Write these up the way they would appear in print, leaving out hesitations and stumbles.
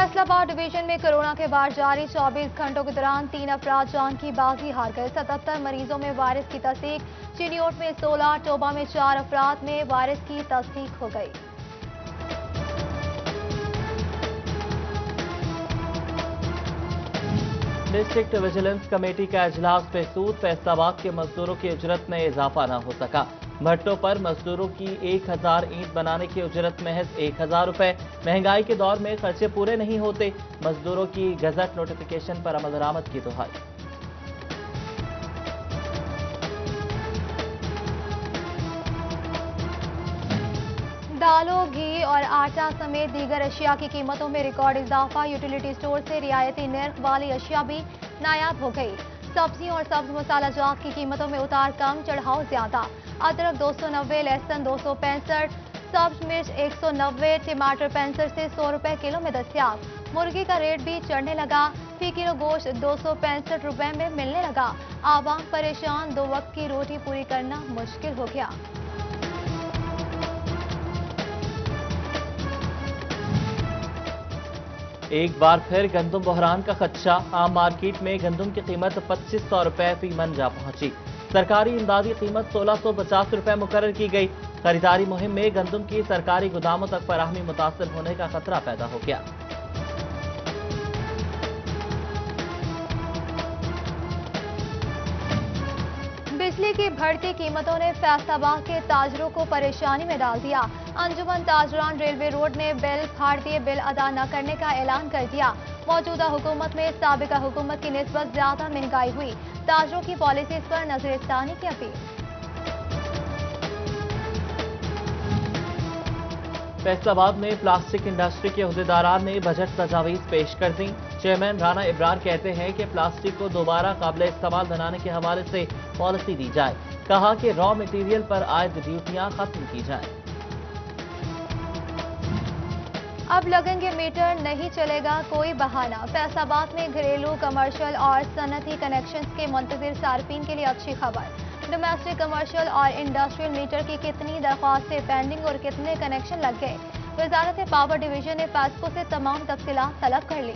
Faisalabad division में corona के बाद जारी 24 घंटों के दौरान 3 अफराद जान की बाजी हार गए। 77 मरीजों में वायरस की तस्दीक। चिनियोट में 16, टोबा में 4 अफराद में वायरस की तस्दीक हो गई। डिस्ट्रिक्ट विजिलेंस कमेटी का इजलास बेसूद। फैसलाबाद के मजदूरों की उजरत में इजाफा न हो सका। भट्टों पर मजदूरों की 1000 ईंट बनाने की उजरत महज 1000 रुपए। महंगाई के दौर में खर्चे पूरे नहीं होते। मजदूरों की गजट नोटिफिकेशन पर अमल दरामद की दुहाई। दालों, घी और आटा समेत दीगर अशिया की कीमतों में रिकॉर्ड इजाफा। यूटिलिटी स्टोर से रियायती नर्ख वाली अशिया भी नायाब हो गई। सब्जियों और सब्ज मसाला जात की कीमतों में उतार कम, चढ़ाव ज्यादा। अदरक 290, लहसुन 265, सब्ज मिर्च 190, टमाटर 65 से 100 रुपए किलो में दस्तियाब। मुर्गी का रेट भी चढ़ने लगा। फी किलो गोश्त 265 रुपए में मिलने लगा। आवाम परेशान, 2 वक्त की रोटी पूरी करना मुश्किल हो गया। एक बार फिर गंदम बहरान का खदशा। आम मार्केट में गंदम की कीमत 2500 रुपए फी मन जा पहुंची। सरकारी इमदादी कीमत 1650 रुपए मुकर्रर की गई। खरीदारी मुहिम में गंदम की सरकारी गोदामों तक फराहमी मुतासर होने का खतरा पैदा हो गया। बिजली की बढ़ती कीमतों ने फैसलाबाद के ताजरों को परेशानी में डाल दिया। अंजुमन ताजरान रेलवे रोड ने बिल फाड़ दिए। बिल अदा न करने का ऐलान कर दिया। मौजूदा हुकूमत में साबिका हुकूमत की निस्बत ज्यादा महंगाई हुई। ताजरों की पॉलिसीज पर नजरसानी की अपील। फैसलाबाद में प्लास्टिक इंडस्ट्री के अहदेदारान ने बजट तजावीज पेश कर दी। चेयरमैन राना इब्रार कहते हैं कि प्लास्टिक को दोबारा काबिल इस्तेमाल बनाने के हवाले से पॉलिसी दी जाए। कहा कि रॉ मटेरियल पर आयद ड्यूटियां खत्म की जाए। अब लगेंगे मीटर, नहीं चलेगा कोई बहाना। फैसलाबाद में घरेलू, कमर्शियल और सनती कनेक्शंस के मुंतजिर सार्फिन के लिए अच्छी खबर। डोमेस्टिक, कमर्शियल और इंडस्ट्रियल मीटर की कितनी दरख्वास्तें पेंडिंग और कितने कनेक्शन लग गए। वजारत पावर डिवीजन ने फैस्को से तमाम तफसीलात तलब कर ली।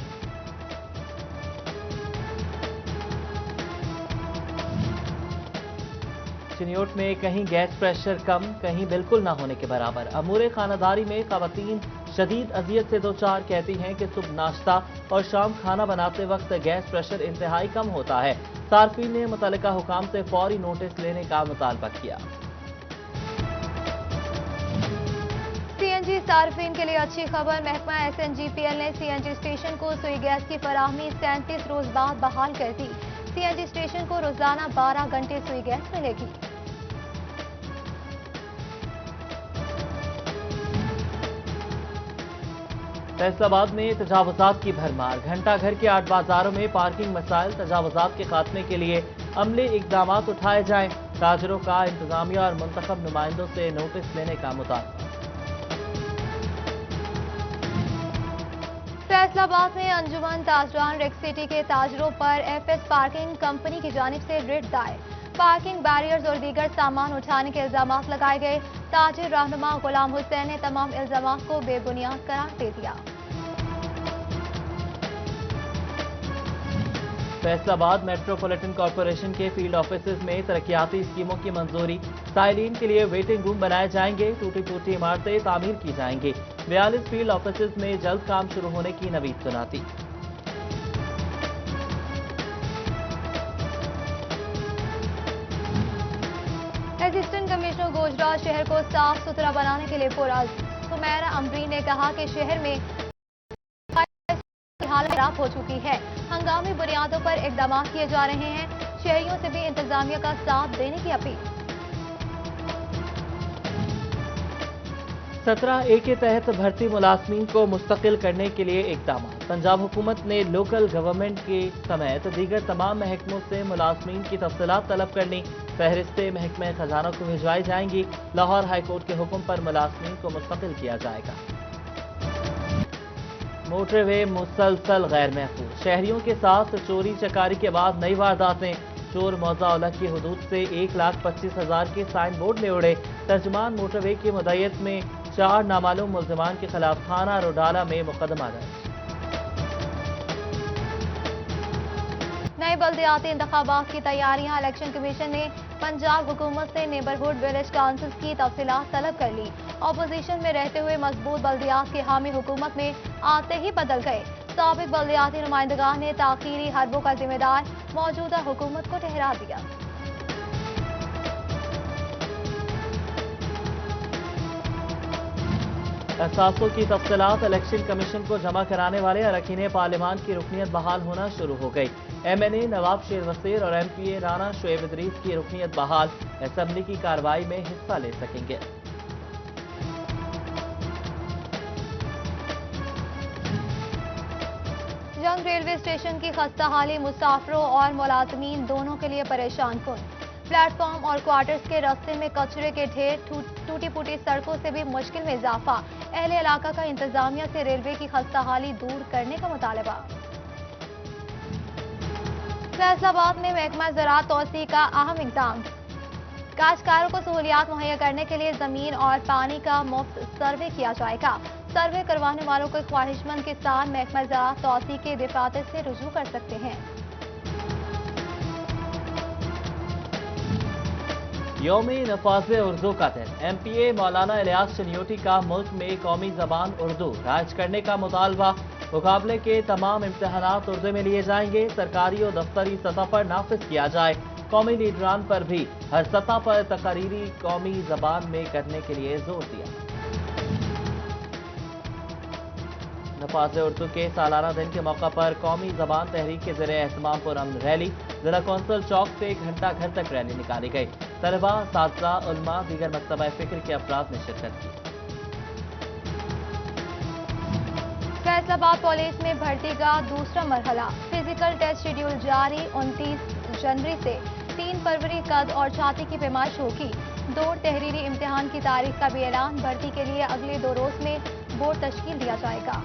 चिनियोट में कहीं गैस प्रेशर कम, कहीं बिल्कुल ना होने के बराबर। अमूर खानादारी में खवातीन शदीद अजियत से दो चार। कहती हैं कि सुबह नाश्ता और शाम खाना बनाते वक्त गैस प्रेशर इंतहाई कम होता है। सार्फिन ने मुतल्लिका हुकाम से फौरी नोटिस लेने का मुतालबा किया। सीएनजी सार्फिन के लिए अच्छी खबर। महकमा SNGPL ने सीएनजी स्टेशन को सुई गैस की फराहमी 37 रोज बाद बहाल कर दी। सीएनजी स्टेशन को रोजाना 12 घंटे सुई गैस मिलेगी। फैसलाबाद में तजावुजात की भरमार। घंटा घर के 8 बाजारों में पार्किंग मसाइल। तजावुजात के खात्मे के लिए अमली इकदाम उठाए जाएं। ताजरों का इंतजामिया और मुंतखब नुमाइंदों से नोटिस लेने का मुतालबा। फैसलाबाद में अंजुमन ताजरान रेक सिटी के ताजरों पर FS पार्किंग कंपनी की जानिब से रिट दायर। पार्किंग बैरियर्स और दीगर सामान उठाने के इल्जामात लगाए गए। ताजिर रहनुमा गुलाम हुसैन ने तमाम इल्जामात को बेबुनियाद करार दे दिया। फैसलाबाद मेट्रोपॉलिटन कॉरपोरेशन के फील्ड ऑफिसेज में तरक्याती स्कीमों की मंजूरी। साइलिन के लिए वेटिंग रूम बनाए जाएंगे। टूटी फूटी इमारतें तामीर की जाएंगी। 42 फील्ड ऑफिसेज में जल्द काम शुरू होने की नवीद सुनाती। असिस्टेंट कमिश्नर गोजरा शहर को साफ सुथरा बनाने के लिए पुरअज़्म। सुमैरा अमरीन ने कहा कि शहर में हालत खराब हो चुकी है। हंगामी बुनियादों पर इकदाम किए जा रहे हैं। शहरियों से भी इंतजामिया का साथ देने की अपील। 17A के तहत भर्ती मुलाजमीन को मुस्तकिल करने के लिए इकदाम। पंजाब हुकूमत ने लोकल गवर्नमेंट के समेत दीगर तमाम महकमों से मुलाजमीन की तफसीलात तलब करनी। फहरिस्तें महकमे खजाना को भिजवाई जाएंगी। लाहौर हाईकोर्ट के हुक्म पर मुलाजमीन को मुस्तकिल किया जाएगा। मोटरवे मुसलसल गैर महफूज। शहरियों के साथ चोरी चकारी के बाद नई वारदातें। चोर मौजा उलग की हदूद से 1,25,000 के साइन बोर्ड ले उड़े। तर्जमान मोटरवे की मुद्दत में 4 नामालूम मुल्जिमान के खिलाफ थाना रोडाला में मुकदमा दर्ज। नए बल्दियाती इंतखाबात की तैयारियां। इलेक्शन कमीशन ने पंजाब हुकूमत से नेबरहुड विलेज काउंसिल की तफसीलात तलब कर ली। अपोजिशन में रहते हुए मजबूत बल्दियात के हामी हुकूमत में आते ही बदल गए। साबिक बल्दियाती नुमाइंदगान ने ताखीरी हरबों का जिम्मेदार मौजूदा हुकूमत को ठहरा दिया। अहसासों की तफसीलात। इलेक्शन कमीशन को जमा कराने वाले अरकान पार्लियामान की रुकनीत बहाल होना शुरू हो गई। MNA नवाब शेर वसीर और MPA राना शुएब इदरीस की रुकनीत बहाल, असेंबली की कार्रवाई में हिस्सा ले सकेंगे। जंग रेलवे स्टेशन की खस्ताहाली मुसाफिरों और मुलाजमीन दोनों के लिए परेशान कुन। प्लेटफॉर्म और क्वार्टर्स के रास्ते में कचरे के ढेर, टूटी फूटी सड़कों से भी मुश्किल में इजाफा। अहले इलाका का इंतजामिया से रेलवे की खस्ताहाली दूर करने का मुतालबा। फैसलाबाद में महकमा ज़राअत तौसीह का अहम इक़दाम। काश्तकारों को सहूलियात मुहैया करने के लिए जमीन और पानी का मुफ्त सर्वे किया जाएगा। सर्वे करवाने वालों को ख्वाहिशमंद किसान महकमा ज़राअत तौसीह के दफातर से रुजू कर सकते हैं। यौमी नफाज़ उर्दू का दिन। MPA मौलाना इलियास चनियोटी का मुल्क में कौमी जबान उर्दू राज करने का मुतालबा। मुकाबले के तमाम इम्तहानात उर्दू में लिए जाएंगे। सरकारी और दफ्तरी सतह पर नाफिज किया जाए। कौमी लीडरान पर भी हर सतह पर तकरीरी कौमी जबान में करने के लिए जोर दिया। नफाज़ उर्दू के सालाना दिन के मौका पर कौमी जबान तहरीक के ज़रिए एहतमाम पुरअमन रैली। जिला कौंसिल चौक से घंटा घर तक रैली निकाली गई। तलबा, साथीज़ा, उलमा, दीगर मकतबा फिक्र के अफराद ने शिरकत की। फैसलाबाद कॉलेज में भर्ती का दूसरा मरहला। फिजिकल टेस्ट शेड्यूल जारी। 29 जनवरी से 3 फरवरी कद और छाती की पैमाइश होगी। दौड़ तहरीरी इम्तिहान की तारीख का भी ऐलान। भर्ती के लिए अगले 2 रोज में बोर्ड तश्कील दिया जाएगा।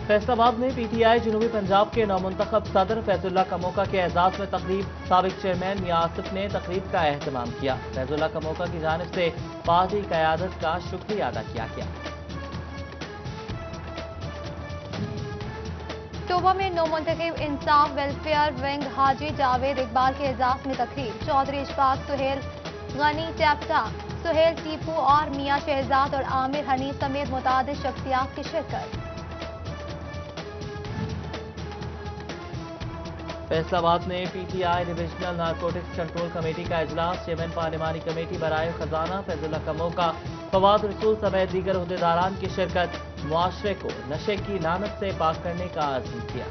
फैसलाबाद में PTI जनूबी पंजाब के नौमुंतखब सदर फैजुल्लाह कमोका के एजाज में तकरीब। साबिक चेयरमैन मियां आसिफ ने तकरीब का एहतमाम किया। फैजुल्लाह कमोका की जानिब से पार्टी क़यादत का शुक्रिया अदा किया गया। टोबा में नौमुंतखब इंसाफ वेलफेयर विंग हाजी जावेद इकबाल के एजाज में तकरीब। चौधरी इशफाक, सुहेल गनी टैप्टा, सुहेल टीपू और मियां शहजाद और आमिर हनीफ समेत मुतादिद शख्सियात की शिरकत। फैसलाबाद में PTI divisional narcotics control committee का इजलास। चेयरमैन पार्लिमानी कमेटी बराए खजाना फैजुल्लाह कमोका, फवाद रसूल समेत दीगर उहदेदारान की शिरकत। मुआशरे को नशे की लानत से पाक करने का अज़्म किया।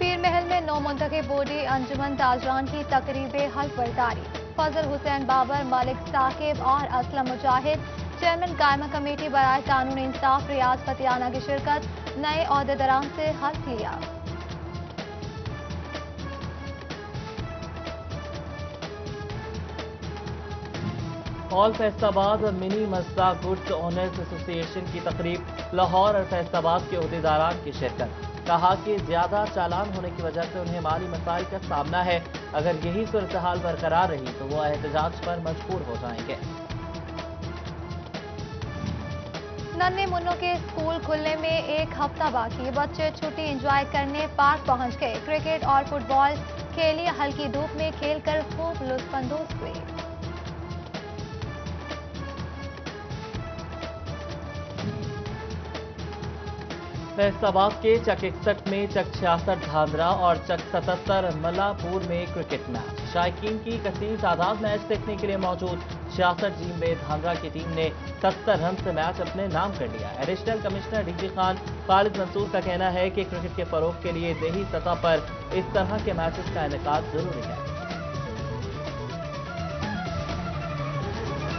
पीर महल में नौमुंतखब बॉडी अंजुमन ताजरान की तकरीब हल्फ बर्दारी। फजल हुसैन बाबर, मलिक साकिब और असलम मुजाहिद। चेयरमैन कायमा कमेटी बराए कानून इंसाफ रियाज फतियाना की शिरकत। नए ओहदेदारान से हल्फ लिया। All Faisalabad mini मजदा goods owners association की तकरीब। लाहौर और फैसलाबाद के उहदेदारान की शिरकत। कहा कि ज्यादा चालान होने की वजह से उन्हें माली मसाइल का सामना है। अगर यही सूरत हाल बरकरार रही तो वो एहतजाज पर मजबूर हो जाएंगे। नन्हे मुन्नों के स्कूल खुलने में 1 हफ्ता बाकी। बच्चे छुट्टी एंजॉय करने पार्क पहुंच गए। क्रिकेट और फुटबॉल खेली। हल्की धूप में खेलकर खूब लुत्फानंदोज हुए। फैसलाबाद के चक 61 में चक 66 धांधरा और चक 77 मलापुर में क्रिकेट मैच। शायकीन की कसीर तादाद मैच देखने के लिए मौजूद। 66 जींबे धांधरा की टीम ने 70 रन से मैच अपने नाम कर लिया। Additional commissioner DG Khan Khalid Mansoor का कहना है कि क्रिकेट के फरोग के लिए देही सतह पर इस तरह के मैचेस का इनेकाद जरूरी है।